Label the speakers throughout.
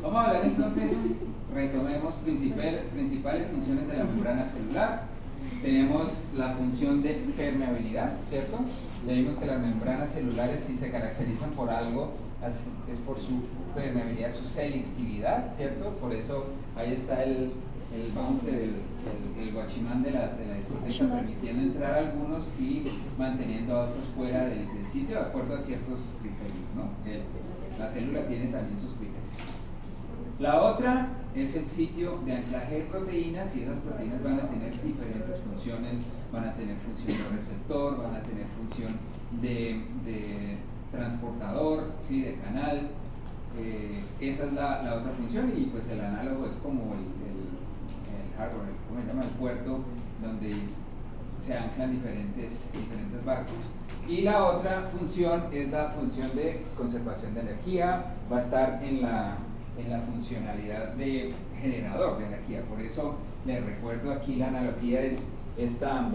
Speaker 1: Vamos a hablar entonces, retomemos principales funciones de la membrana celular. Tenemos la función de permeabilidad, ¿cierto? Ya vimos que las membranas celulares, si se caracterizan por algo, es por su permeabilidad, su selectividad, ¿cierto? Por eso ahí está el guachimán de la discoteca, permitiendo entrar a algunos y manteniendo a otros fuera del sitio de acuerdo a ciertos criterios, ¿no? La célula tiene también sus criterios. La otra es el sitio de anclaje de proteínas, y esas proteínas van a tener diferentes funciones, van a tener función de receptor, van a tener función de transportador, ¿sí? De canal. Esa es la otra función, y pues el análogo es como el hardware, ¿cómo se llama? El puerto donde se anclan diferentes barcos. Y la otra función es la función de conservación de energía, va a estar en la funcionalidad de generador de energía. Por eso les recuerdo aquí la analogía es estas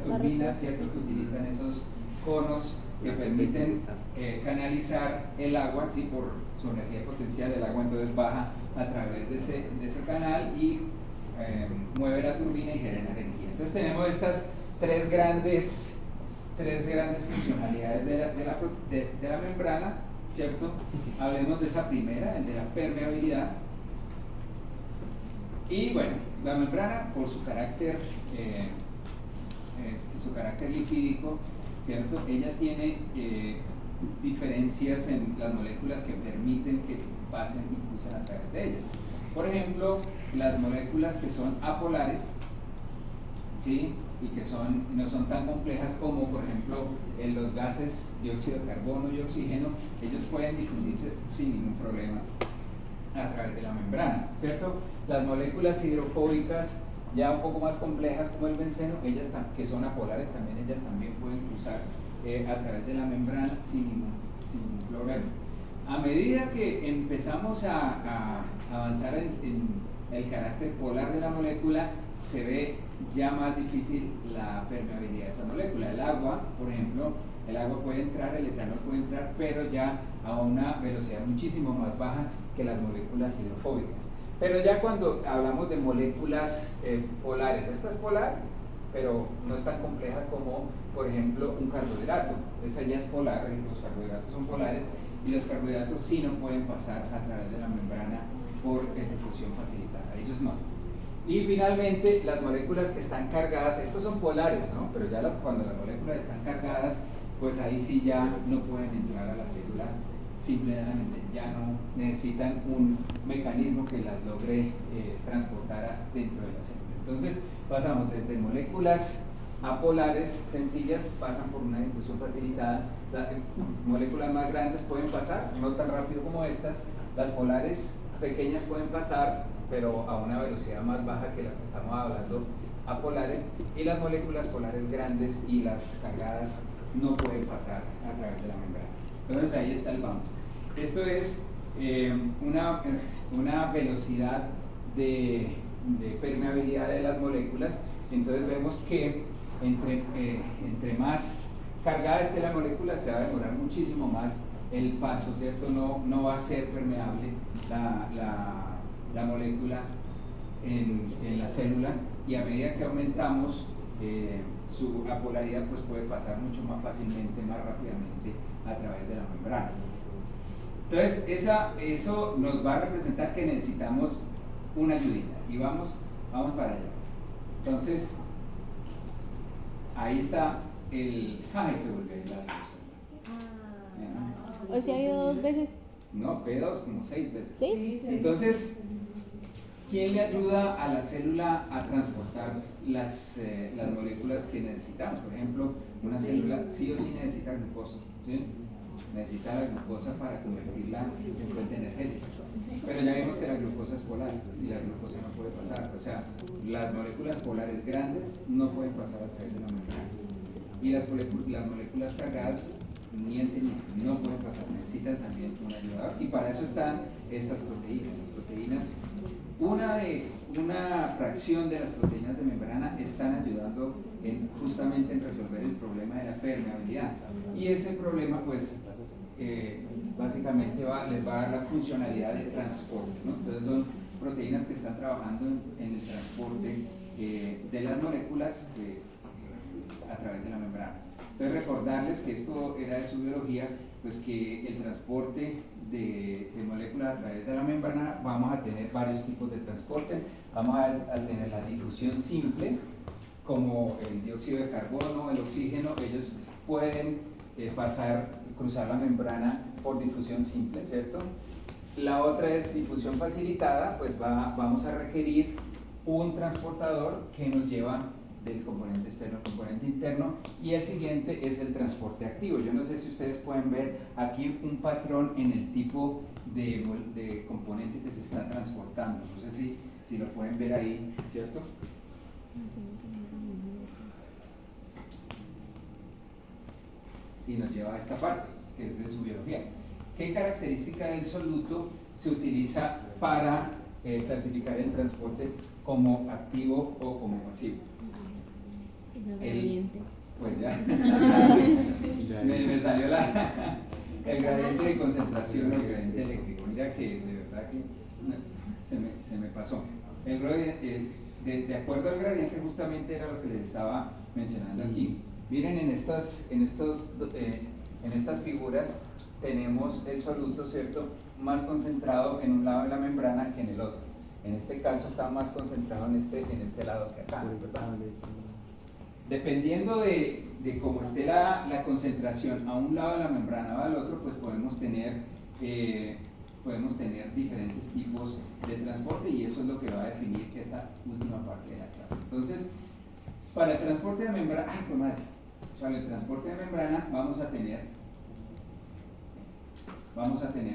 Speaker 1: turbinas, ¿cierto? Que utilizan esos conos que permiten canalizar el agua, ¿sí? Por su energía potencial, el agua entonces baja a través de ese canal y mueve la turbina y genera energía. Entonces tenemos estas tres grandes funcionalidades de la membrana, ¿cierto? Hablemos de esa primera, el de la permeabilidad. Y bueno, la membrana, por su carácter lipídico, ¿cierto? Ella tiene diferencias en las moléculas que permiten que pasen y crucen a través de ella. Por ejemplo, las moléculas que son apolares, ¿sí? Y que no son tan complejas como, por ejemplo, los gases dióxido de carbono y oxígeno, ellos pueden difundirse sin ningún problema a través de la membrana, ¿cierto? Las moléculas hidrofóbicas, ya un poco más complejas como el benceno, ellas que son apolares también, ellas también pueden cruzar a través de la membrana sin ningún problema. A medida que empezamos a avanzar en el carácter polar de la molécula, se ve ya más difícil la permeabilidad de esa molécula. El agua, por ejemplo, el agua puede entrar, el etanol puede entrar, pero ya a una velocidad muchísimo más baja que las moléculas hidrofóbicas. Pero ya cuando hablamos de moléculas polares, esta es polar, pero no es tan compleja como, por ejemplo, un carbohidrato. Esa ya es polar, los carbohidratos son polares, y los carbohidratos sí no pueden pasar a través de la membrana por difusión facilitada, ellos no. Y finalmente, las moléculas que están cargadas, estos son polares, ¿no? Pero ya cuando las moléculas están cargadas, pues ahí sí ya no pueden entrar a la célula, simplemente ya no necesitan un mecanismo que las logre transportar dentro de la célula. Entonces, pasamos desde moléculas apolares sencillas, pasan por una difusión facilitada, moléculas más grandes pueden pasar, no tan rápido como estas, las polares pequeñas pueden pasar, pero a una velocidad más baja que las que estamos hablando apolares, y las moléculas polares grandes y las cargadas no pueden pasar a través de la membrana. Entonces ahí está el bounce. Esto es una velocidad de permeabilidad de las moléculas. Entonces vemos que entre más cargada esté la molécula, se va a demorar muchísimo más el paso, ¿cierto? No va a ser permeable la molécula en la célula, y a medida que aumentamos su apolaridad, pues puede pasar mucho más fácilmente, más rápidamente a través de la membrana. Entonces eso nos va a representar que necesitamos una ayudita, y vamos para allá. Entonces ahí está ahí se volvió la
Speaker 2: ¿Hoy se ha ido 2 veces?
Speaker 1: No, que como 6 veces.
Speaker 2: ¿Sí?
Speaker 1: Entonces, ¿quién le ayuda a la célula a transportar las moléculas que necesitamos? Por ejemplo, una célula sí o sí necesita glucosa, ¿sí? Necesita la glucosa para convertirla en fuente energética. Pero ya vimos que la glucosa es polar y la glucosa no puede pasar. O sea, las moléculas polares grandes no pueden pasar a través de la membrana. Y las moléculas cargadas no pueden pasar, necesitan también un ayudador, y para eso están estas proteínas. Las proteínas, una fracción de las proteínas de membrana están ayudando justamente en resolver el problema de la permeabilidad, y ese problema pues básicamente les va a dar la funcionalidad de transporte, ¿no? Entonces son proteínas que están trabajando en el transporte de las moléculas a través de la membrana. Entonces recordarles que esto era de su biología, pues que el transporte de moléculas a través de la membrana, vamos a tener varios tipos de transporte. Vamos a tener la difusión simple, como el dióxido de carbono, el oxígeno, ellos pueden cruzar la membrana por difusión simple, ¿cierto? La otra es difusión facilitada, pues vamos a requerir un transportador que nos lleva del componente externo al componente interno, y el siguiente es el transporte activo. Yo no sé si ustedes pueden ver aquí un patrón en el tipo de componente que se está transportando. No sé si lo pueden ver ahí, ¿cierto? Y nos lleva a esta parte, que es de su biología. ¿Qué característica del soluto se utiliza para clasificar el transporte como activo o como pasivo? Pues ya, me salió el gradiente de concentración, el gradiente eléctrico. Mira que de verdad que se me pasó. De acuerdo al gradiente, justamente era lo que les estaba mencionando aquí. Miren, en estas figuras tenemos el soluto, ¿cierto?, más concentrado en un lado de la membrana que en el otro. En este caso está más concentrado en este lado que acá, ¿verdad? Dependiendo de cómo esté la concentración a un lado de la membrana o al otro, pues podemos tener diferentes tipos de transporte, y eso es lo que va a definir esta última parte de la clase. Entonces, para el transporte de membrana, para el transporte de membrana vamos a tener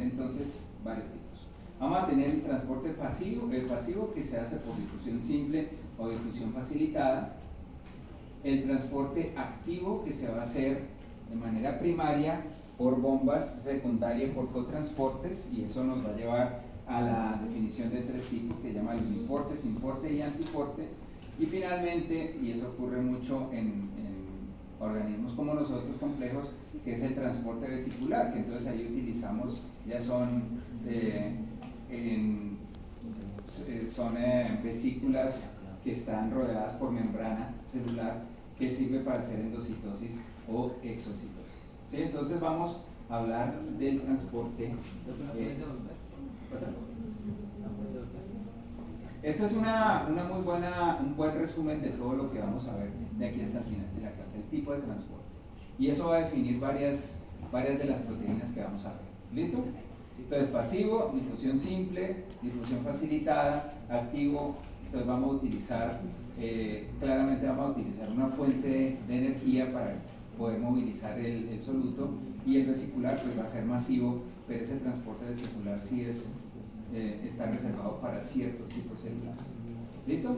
Speaker 1: entonces varios tipos. Vamos a tener el transporte pasivo, que se hace por difusión simple o difusión facilitada. El transporte activo, que se va a hacer de manera primaria por bombas, secundaria por cotransportes, y eso nos va a llevar a la definición de tres tipos que se llama uniporte, simporte y antiporte. Y finalmente, y eso ocurre mucho en organismos como nosotros complejos, que es el transporte vesicular, que entonces ahí utilizamos, ya son vesículas que están rodeadas por membrana celular, que sirve para hacer endocitosis o exocitosis. ¿Sí? Entonces vamos a hablar del transporte. Esta es un buen resumen de todo lo que vamos a ver de aquí hasta el final de la clase, el tipo de transporte. Y eso va a definir varias de las proteínas que vamos a ver. ¿Listo? Entonces, pasivo, difusión simple, difusión facilitada, activo. Entonces vamos a utilizar, claramente vamos a utilizar una fuente de energía para poder movilizar el soluto, y el vesicular pues va a ser masivo, pero ese transporte vesicular sí está reservado para ciertos tipos celulares. ¿Listo?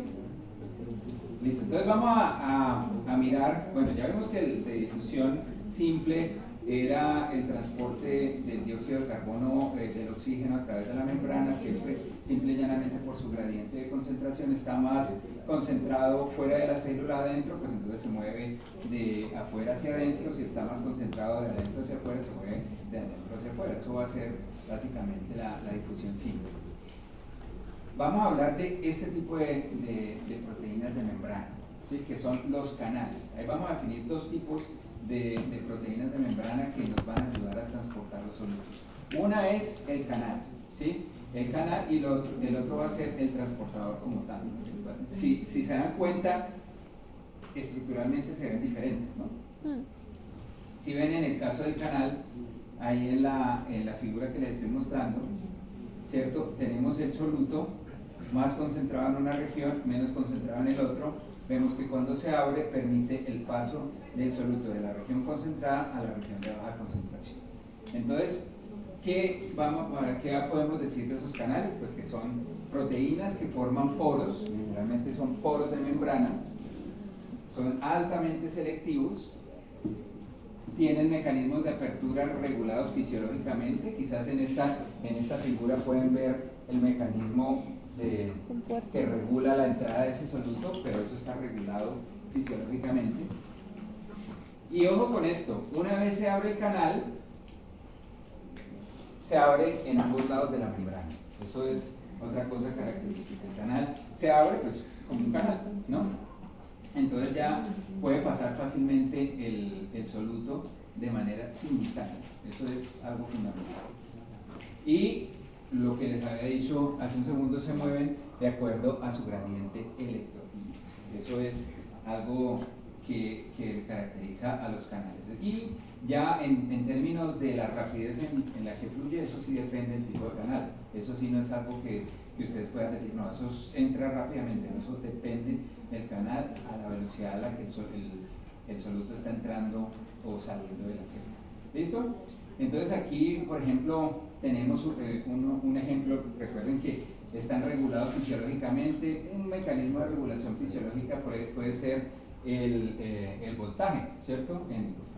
Speaker 1: Listo. Entonces vamos a mirar, bueno, ya vemos que el de difusión simple era el transporte del dióxido de carbono, del oxígeno a través de la membrana, siempre simple y llanamente por su gradiente de concentración. Está más concentrado fuera de la célula adentro, pues entonces se mueve de afuera hacia adentro. Si está más concentrado de adentro hacia afuera, se mueve de adentro hacia afuera. Eso va a ser básicamente la difusión simple. Vamos a hablar de este tipo de proteínas de membrana, ¿sí?, que son los canales. Ahí vamos a definir dos tipos de proteínas de membrana que nos van a ayudar a transportar los solutos. Una es el canal, ¿sí?, el canal, y el otro va a ser el transportador como tal. Si se dan cuenta, estructuralmente se ven diferentes, ¿no? Si ven, en el caso del canal, ahí en la figura que les estoy mostrando, ¿cierto?, tenemos el soluto más concentrado en una región, menos concentrado en el otro. Vemos que cuando se abre permite el paso del soluto de la región concentrada a la región de baja concentración. Entonces, ¿qué podemos decir de esos canales? Pues que son proteínas que forman poros, generalmente son poros de membrana, son altamente selectivos, tienen mecanismos de apertura regulados fisiológicamente. Quizás en esta figura pueden ver el mecanismo que regula la entrada de ese soluto, pero eso está regulado fisiológicamente. Y ojo con esto, una vez se abre el canal, se abre en ambos lados de la membrana. Eso es otra cosa característica. El canal se abre pues como un canal, ¿no? Entonces ya puede pasar fácilmente el soluto de manera simultánea. Eso es algo fundamental. Y lo que les había dicho hace un segundo, se mueven de acuerdo a su gradiente electroquímico. Eso es algo que caracteriza a los canales. Y ya en términos de la rapidez en la que fluye, eso sí depende del tipo de canal. Eso sí no es algo que ustedes puedan decir, no, eso entra rápidamente, no, eso depende del canal, a la velocidad a la que el soluto está entrando o saliendo de la célula. ¿Listo? Entonces aquí, por ejemplo, tenemos un ejemplo. Recuerden que están regulados fisiológicamente. Un mecanismo de regulación fisiológica puede ser el voltaje, ¿cierto?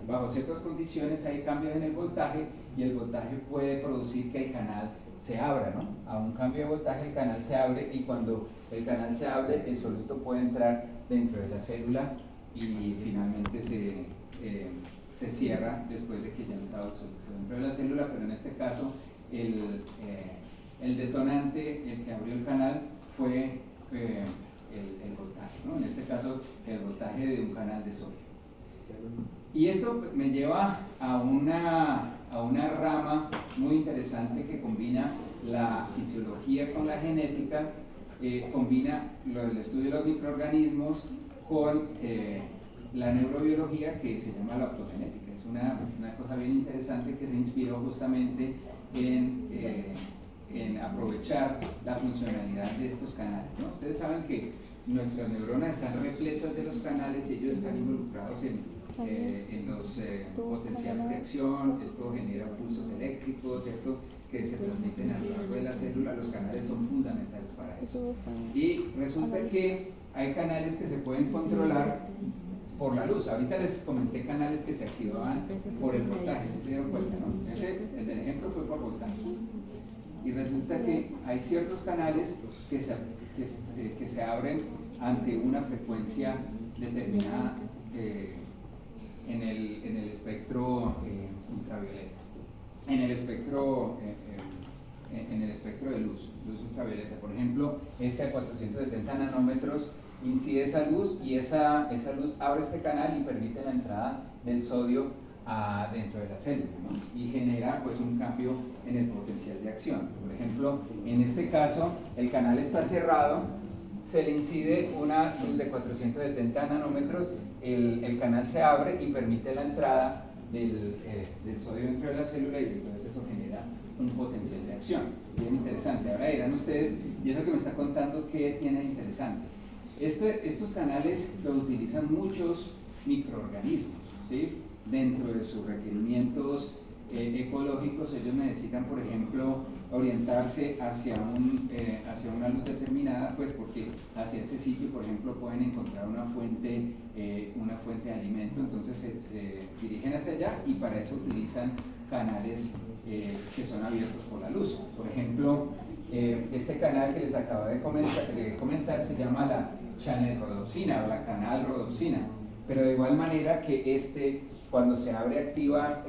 Speaker 1: Bajo ciertas condiciones hay cambios en el voltaje y el voltaje puede producir que el canal se abra, ¿no? A un cambio de voltaje el canal se abre, y cuando el canal se abre el soluto puede entrar dentro de la célula y finalmente se cierra después de que ya ha entrado el soluto dentro de la célula. Pero en este caso el detonante, el que abrió el canal, fue el voltaje, ¿no? En este caso el voltaje de un canal de sodio. Y esto me lleva a una rama muy interesante que combina la fisiología con la genética, combina el estudio de los microorganismos con la neurobiología, que se llama la optogenética. Es una cosa bien interesante que se inspiró justamente en aprovechar la funcionalidad de estos canales, ¿no? Ustedes saben que nuestras neuronas están repletas de los canales y ellos están involucrados en los potenciales de acción. Esto genera pulsos eléctricos, ¿cierto?, que se transmiten a lo largo de la célula. Los canales son fundamentales para eso. Y resulta que hay canales que se pueden controlar por la luz. Ahorita les comenté canales que se activaban por el voltaje, ¿sí se dieron cuenta, no? El del ejemplo fue por voltaje. Y resulta que hay ciertos canales que se abren ante una frecuencia determinada en el espectro ultravioleta, en el espectro de luz ultravioleta. Por ejemplo, de 470 nanómetros incide esa luz, y esa luz abre este canal y permite la entrada del sodio dentro de la célula, ¿no? Y genera pues un cambio en el potencial de acción. Por ejemplo, en este caso el canal está cerrado, se le incide una luz de 470 nanómetros, el canal se abre y permite la entrada del sodio dentro de la célula, y entonces eso genera un potencial de acción. Bien interesante. Ahora dirán ustedes, ¿y eso que me está contando qué tiene de interesante? Estos canales los utilizan muchos microorganismos, ¿sí? Dentro de sus requerimientos ecológicos. Ellos necesitan, por ejemplo, orientarse hacia una luz determinada, pues porque hacia ese sitio, por ejemplo, pueden encontrar una fuente de alimento. Entonces se dirigen hacia allá, y para eso utilizan canales que son abiertos por la luz. Por ejemplo, este canal que les acabo de comentar se llama la channel rodopsina o la canal rodopsina. Pero de igual manera que cuando se abre, activa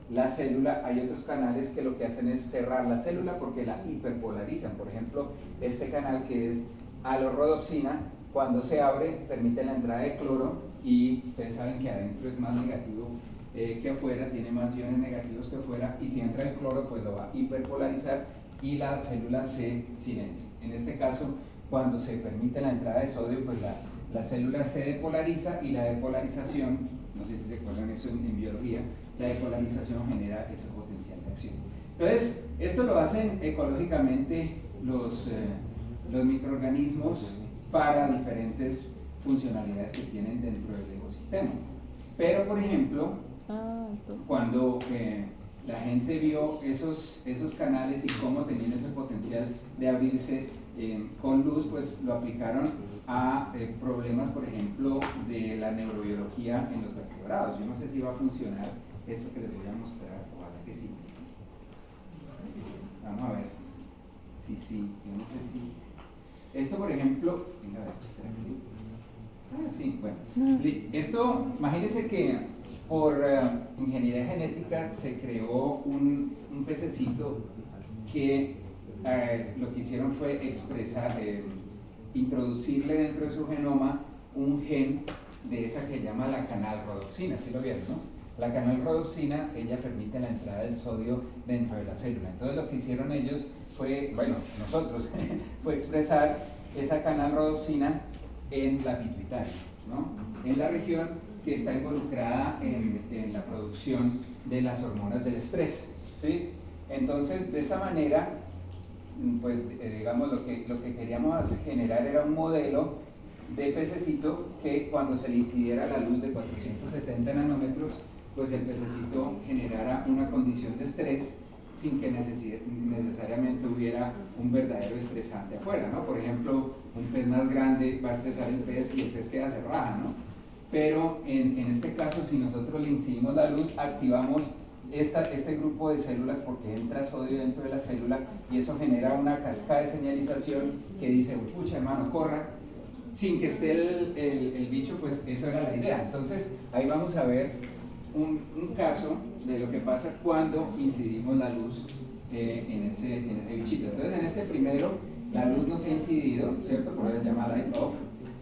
Speaker 1: la célula, hay otros canales que lo que hacen es cerrar la célula porque la hiperpolarizan. Por ejemplo, este canal, que es alorrodopsina, cuando se abre permite la entrada de cloro, y ustedes saben que adentro es más negativo que afuera, tiene más iones negativos que afuera, y si entra el cloro pues lo va a hiperpolarizar y la célula se silencia. En este caso, cuando se permite la entrada de sodio, pues la célula se depolariza, y la depolarización, no sé si se acuerdan eso en biología, la depolarización genera ese potencial de acción. Entonces, esto lo hacen ecológicamente los microorganismos para diferentes funcionalidades que tienen dentro del ecosistema. Pero, por ejemplo, cuando la gente vio esos canales y cómo tenían ese potencial de abrirse con luz, pues lo aplicaron a problemas, por ejemplo, de la neurobiología en los vertebrados. Yo no sé si va a funcionar esto que les voy a mostrar, ojalá que sí. Vamos a ver. Sí, yo no sé si... Esto, por ejemplo, venga a ver, ¿será que sí? Sí, bueno. Esto, imagínense que por ingeniería genética se creó un pececito que lo que hicieron fue introducirle dentro de su genoma un gen de esa que se llama la canalrhodopsina, ¿sí lo vieron, no? La canalrhodopsina, ella permite la entrada del sodio dentro de la célula. Entonces lo que hicieron ellos fue, bueno, nosotros, fue expresar esa canalrhodopsina en la pituitaria, ¿no? En la región que está involucrada en la producción de las hormonas del estrés, ¿sí? Entonces, de esa manera, pues digamos, lo que queríamos generar era un modelo de pececito que cuando se le incidiera la luz de 470 nanómetros, pues el pececito generara una condición de estrés sin que necesariamente hubiera un verdadero estresante afuera, ¿no? Por ejemplo, un pez más grande va a estresar el pez y el pez queda cerrada, ¿no? Pero en este caso, si nosotros le incidimos la luz, activamos este grupo de células porque entra sodio dentro de la célula y eso genera una cascada de señalización que dice, pucha hermano, corra, sin que esté el bicho, pues eso era la idea. Entonces, ahí vamos a ver un caso de lo que pasa cuando incidimos la luz en ese bichito. Entonces, en este primero, la luz no se ha incidido, ¿cierto? Por eso se llama light off.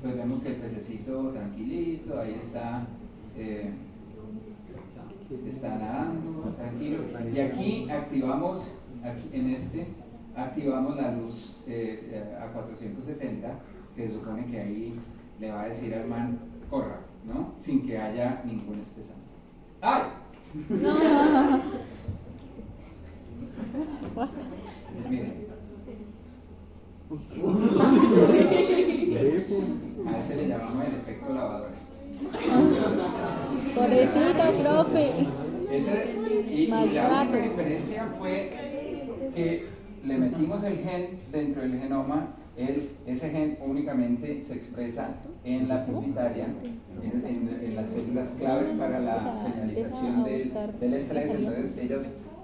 Speaker 1: Pues vemos que el pececito tranquilito, ahí está, está nadando, tranquilo. Y aquí activamos, activamos la luz a 470, que se supone que ahí le va a decir al man, corra, ¿no? Sin que haya ningún estresante. ¡Ay!
Speaker 2: No.
Speaker 1: Miren. A este le llamamos el efecto lavadora.
Speaker 2: Pobrecito, profe.
Speaker 1: Y la única diferencia fue que le metimos el gen dentro del genoma. Ese gen únicamente se expresa en la pituitaria, en las células claves para la señalización del estrés. Entonces ellas,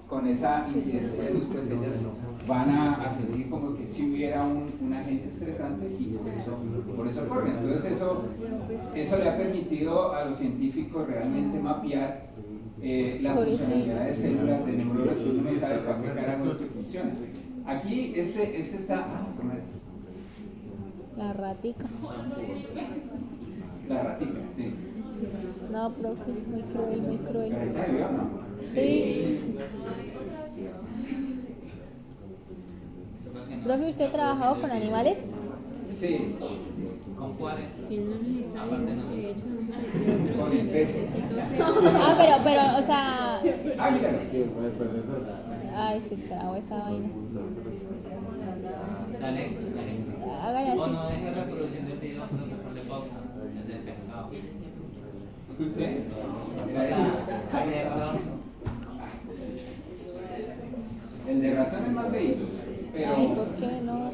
Speaker 1: con esa incidencia de luz, pues ellas van a sentir como que si hubiera un agente estresante y por eso corren. Entonces eso le ha permitido a los científicos realmente mapear la funcionalidad de células, de neuronas, que uno no sabe para qué carajo es que funciona. Aquí este está...
Speaker 2: La ratica.
Speaker 1: La ratica, sí.
Speaker 2: No, profe, muy cruel, muy cruel.
Speaker 1: ¿La rata de viva, no?
Speaker 2: Sí. Profe, ¿usted ha trabajado con animales?
Speaker 1: Sí.
Speaker 3: ¿Con cuáles?
Speaker 1: Con el pez.
Speaker 2: Pero, o sea...
Speaker 1: Míralo.
Speaker 2: Ay, se tragó esa vaina.
Speaker 3: Dale.
Speaker 2: Hágale
Speaker 3: O no
Speaker 2: así.
Speaker 3: deje reproduciendo el video, pero mejor le pausa. El del pescado.
Speaker 1: ¿Sí? Mira ese. El de ratón es más feito, pero...
Speaker 2: Ay, ¿por qué no?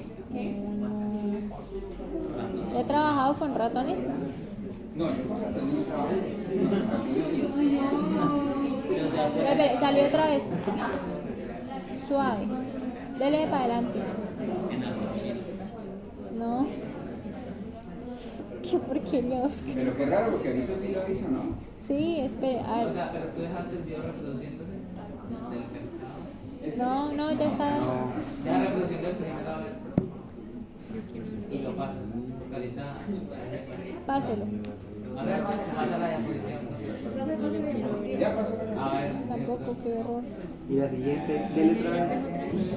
Speaker 2: ¿He trabajado con ratones?
Speaker 1: No, yo con ratones no trabajo.
Speaker 2: Espere, salió otra vez. Suave. Dele para adelante. No. ¿Qué porquería, Oscar?
Speaker 1: Pero qué raro, porque ahorita sí lo hizo, ¿no?
Speaker 2: Sí, espere, a
Speaker 3: O
Speaker 2: ver.
Speaker 3: sea, pero tú dejaste el video reproduciéndose del pescado.
Speaker 2: No, ya está.
Speaker 3: Deja reproduciendo el primera vez. Y lo pasas. Porque ahorita.
Speaker 2: Páselo.
Speaker 3: A ver, pasa la diapositiva.
Speaker 1: Ya pasó.
Speaker 3: A ver.
Speaker 2: Tampoco, qué horror.
Speaker 4: Y la siguiente, dele otra vez.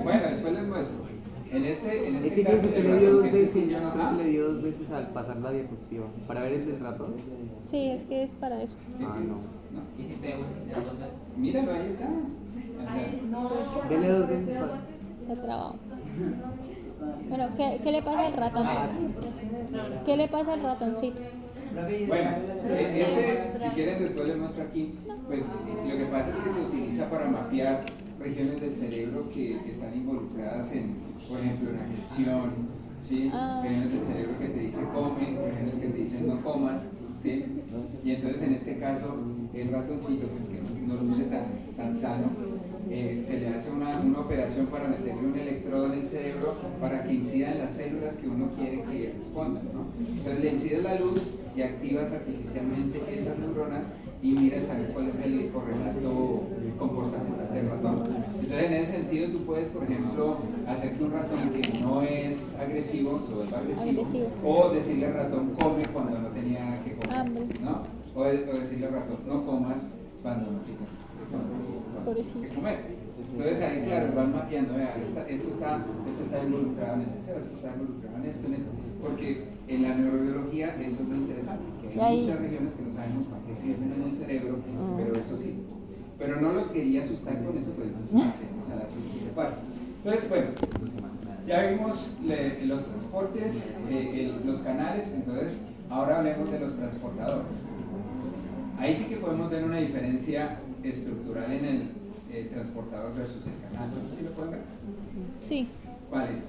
Speaker 1: Bueno, después les muestro. En este
Speaker 4: Es que creo
Speaker 1: caso
Speaker 4: que usted
Speaker 1: del
Speaker 4: le dio
Speaker 1: ratón,
Speaker 4: dos
Speaker 1: que ese sí
Speaker 4: veces,
Speaker 1: yo no-
Speaker 4: creo que le dio dos veces al pasar la diapositiva. ¿Para ver el del ratón?
Speaker 2: Sí, es que es para eso.
Speaker 4: Ah, no.
Speaker 1: ¿No?
Speaker 3: Y si te vuelves.
Speaker 1: Míralo, ahí está. O sea,
Speaker 4: Dele dos veces para...
Speaker 2: Está trabado. Bueno, ¿qué le pasa al ratón? ¿Qué le pasa al ratoncito?
Speaker 1: Bueno, si quieren después les muestro aquí, pues lo que pasa es que se utiliza para mapear regiones del cerebro que están involucradas en, por ejemplo, en atención, ¿sí? Regiones del cerebro que te dicen come, regiones que te dicen no comas, ¿sí? Y entonces en este caso el ratoncito, pues que no luce tan sano, se le hace una operación para meterle un electrodo en el cerebro para que incidan las células que uno quiere que respondan, ¿no? Entonces le incides la luz y activas artificialmente esas neuronas y mires a ver cuál es el correlato comportamental del ratón. Entonces, en ese sentido, tú puedes, por ejemplo, hacer que un ratón que no es agresivo se vuelva agresivo. O decirle al ratón come cuando no tenía que comer, ¿no? O decirle al ratón no comas cuando no tienes que comer. Entonces ahí, claro, van mapeando, vea, esto está involucrado en el deseo, esto está involucrado en esto, porque en la neurobiología eso es lo interesante, que hay muchas regiones que no sabemos para qué sirven en el cerebro, pero eso sí. Pero no los quería asustar con eso, pues pasemos a la siguiente parte. Entonces, bueno, ya vimos los transportes, los canales, entonces ahora hablemos de los transportadores. Ahí sí que podemos ver una diferencia estructural en el transportador versus el canal. ¿Sí lo pueden ver?
Speaker 2: Sí.
Speaker 1: ¿Cuál es?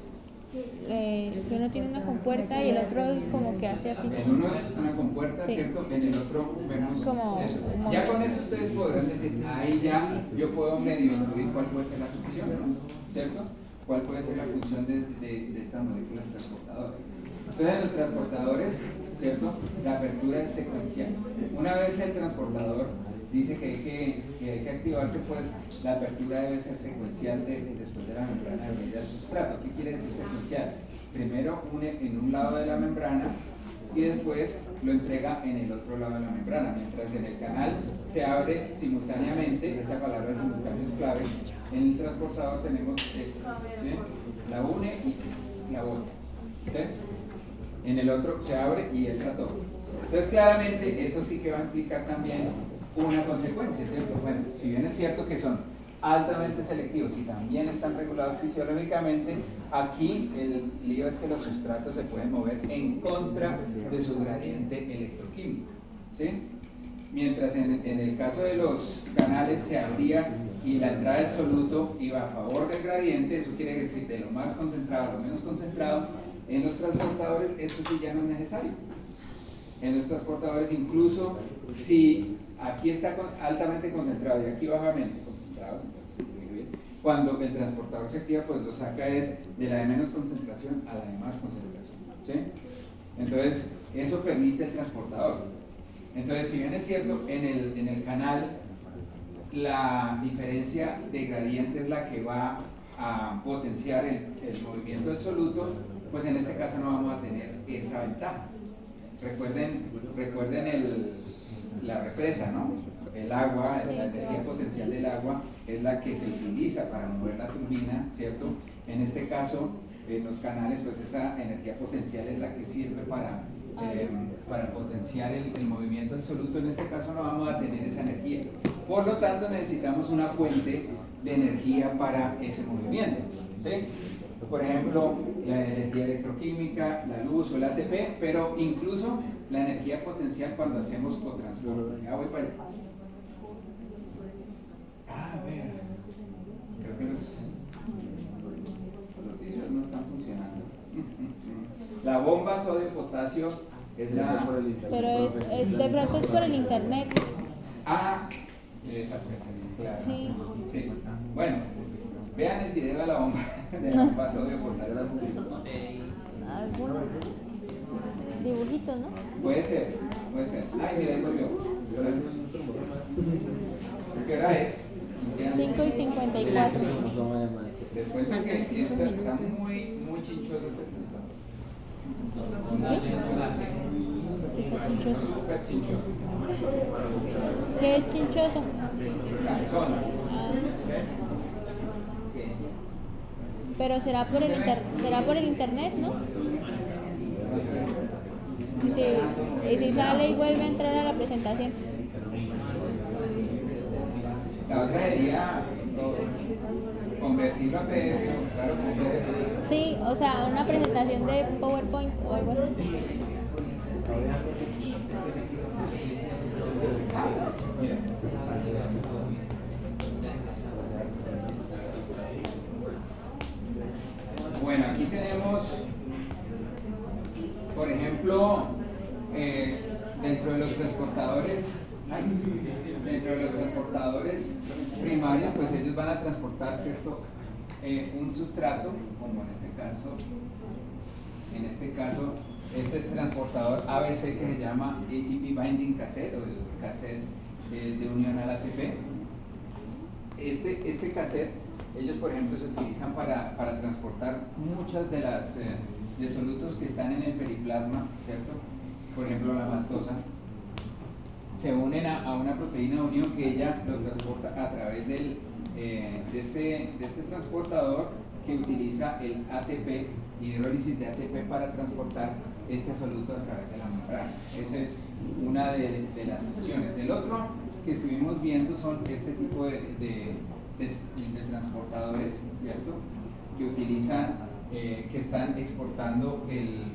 Speaker 2: Que uno tiene una compuerta y el otro como que hace así.
Speaker 1: En uno es una compuerta, sí, ¿cierto? En el otro vemos
Speaker 2: como
Speaker 1: eso. Ya con eso ustedes podrán decir, ahí ya yo puedo medio intuir cuál puede ser la función, ¿no? ¿Cierto? ¿Cuál puede ser la función de estas moléculas transportadoras? Entonces en los transportadores, ¿cierto? La apertura es secuencial. Una vez el transportador dice que hay que activarse, pues la apertura debe ser secuencial después de la membrana de del sustrato. ¿Qué quiere decir secuencial? Primero une en un lado de la membrana y después lo entrega en el otro lado de la membrana. Mientras en el canal se abre simultáneamente, esa palabra simultáneo es clave, en el transportador tenemos esto, ¿sí? La une y la bota, ¿sí? En el otro se abre y entra todo. Entonces claramente eso sí que va a implicar también una consecuencia, ¿cierto? Bueno, si bien es cierto que son altamente selectivos y también están regulados fisiológicamente, aquí el lío es que los sustratos se pueden mover en contra de su gradiente electroquímico, ¿sí? Mientras en el caso de los canales se abría y la entrada del soluto iba a favor del gradiente, eso quiere decir de lo más concentrado a lo menos concentrado. En los transportadores esto sí ya no es necesario. En los transportadores, incluso si aquí está altamente concentrado y aquí bajamente concentrado, cuando el transportador se activa, pues lo saca es de la de menos concentración a la de más concentración, ¿sí? Entonces eso permite el transportador. Entonces, si bien es cierto, en el canal la diferencia de gradiente es la que va a potenciar el movimiento del soluto, pues en este caso no vamos a tener esa ventaja. Recuerden la represa, ¿no? El agua, la energía potencial del agua es la que se utiliza para mover la turbina, ¿cierto? En este caso, en los canales, pues esa energía potencial es la que sirve para potenciar el movimiento del soluto. En este caso no vamos a tener esa energía. Por lo tanto, necesitamos una fuente de energía para ese movimiento, ¿sí? Por ejemplo, la energía electroquímica, la luz o el ATP, pero incluso la energía potencial cuando hacemos cotransporte. Ya voy para allá. A ver, creo que los videos no están funcionando. La bomba sodio-potasio es la...
Speaker 2: Pero es de pronto es por el internet.
Speaker 1: Ah, esa pues, claro.
Speaker 2: Sí.
Speaker 1: Sí. Bueno, vean el video de la bomba sodio-potasio.
Speaker 2: Algunos dibujitos, ¿no?
Speaker 1: Puede ser. Ay, mira, ahí volvió. ¿Qué hora es?
Speaker 2: 5:54.
Speaker 1: Les cuento que está muy chinchoso este punto.
Speaker 2: Está chinchoso.
Speaker 1: Súper chinchoso.
Speaker 2: ¿Qué es chinchoso?
Speaker 1: Calzón.
Speaker 2: Pero será por el internet, ¿no? Y si sale y vuelve a entrar a la presentación.
Speaker 1: La otra sería convertirlo a PDF, mostrar como PDF.
Speaker 2: Sí, o sea, una presentación de PowerPoint o algo así.
Speaker 1: Mira. Bueno, aquí tenemos, por ejemplo, dentro de los transportadores primarios, pues ellos van a transportar, ¿cierto? Un sustrato, como en este caso, este transportador ABC que se llama ATP Binding Cassette o el cassette de unión al ATP. Este cassette, ellos por ejemplo se utilizan para transportar muchas de las de solutos que están en el periplasma, ¿cierto? Por ejemplo la maltosa, se unen a una proteína de unión que ella lo transporta a través de este transportador que utiliza el ATP, hidrólisis de ATP, para transportar este soluto a través de la membrana. Esa es una de las funciones. El otro que estuvimos viendo son este tipo de transportadores, ¿cierto? Que utilizan, que están exportando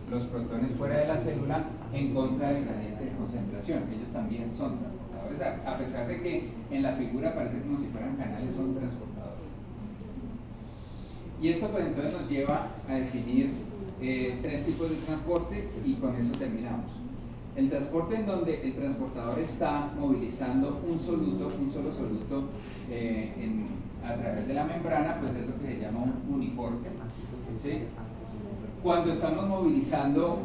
Speaker 1: los protones fuera de la célula en contra del gradiente de concentración. Ellos también son transportadores, a pesar de que en la figura parece como si fueran canales, son transportadores. Y esto pues entonces nos lleva a definir 3 tipos de transporte, y con eso terminamos. El transporte en donde el transportador está movilizando un solo soluto a través de la membrana, pues es lo que se llama un uniporte, ¿sí? Cuando estamos movilizando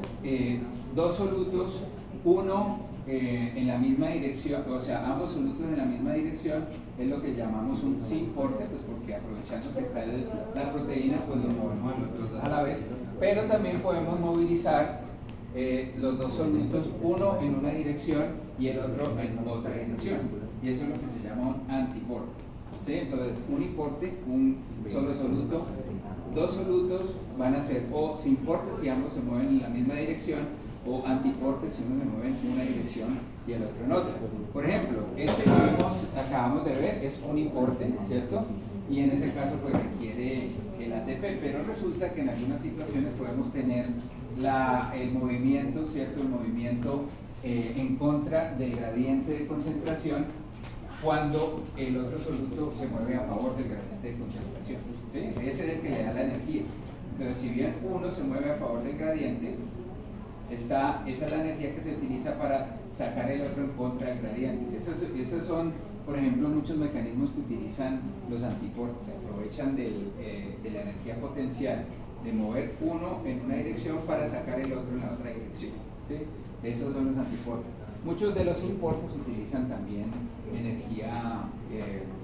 Speaker 1: 2 solutos, uno en la misma dirección, o sea, ambos solutos en la misma dirección, es lo que llamamos un simporte, pues porque aprovechando que está la proteína, pues lo movemos los dos a la vez. Pero también podemos movilizar los 2 solutos, uno en una dirección y el otro en otra dirección, y eso es lo que se llama un antiporte, ¿sí? Entonces, uniporte, un solo soluto. 2 solutos van a ser o simportes si ambos se mueven en la misma dirección, o antiportes si uno se mueve en una dirección y el otro en otra. Por ejemplo, este que acabamos de ver es uniporte, ¿cierto? Y en ese caso pues requiere el ATP, pero resulta que en algunas situaciones podemos tener el movimiento, ¿cierto? El movimiento en contra del gradiente de concentración, cuando el otro soluto se mueve a favor del gradiente de concentración, ¿sí? Ese es el que le da la energía. Entonces, si bien uno se mueve a favor del gradiente, esa es la energía que se utiliza para sacar el otro en contra del gradiente. Esos son, por ejemplo, muchos mecanismos que utilizan los antiportes. Se aprovechan de la energía potencial de mover uno en una dirección para sacar el otro en la otra dirección, ¿sí? Esos son los antiportes. Muchos de los importes utilizan también energía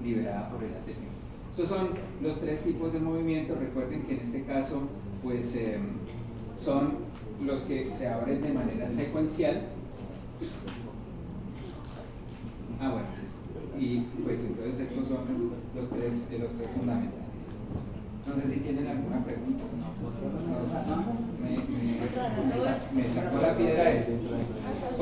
Speaker 1: liberada por el ATP. Esos son los 3 tipos de movimiento. Recuerden que en este caso pues son los que se abren de manera secuencial. Bueno, listo. Y pues entonces estos son los tres fundamentales. No sé si tienen alguna pregunta. Me sacó la piedra eso.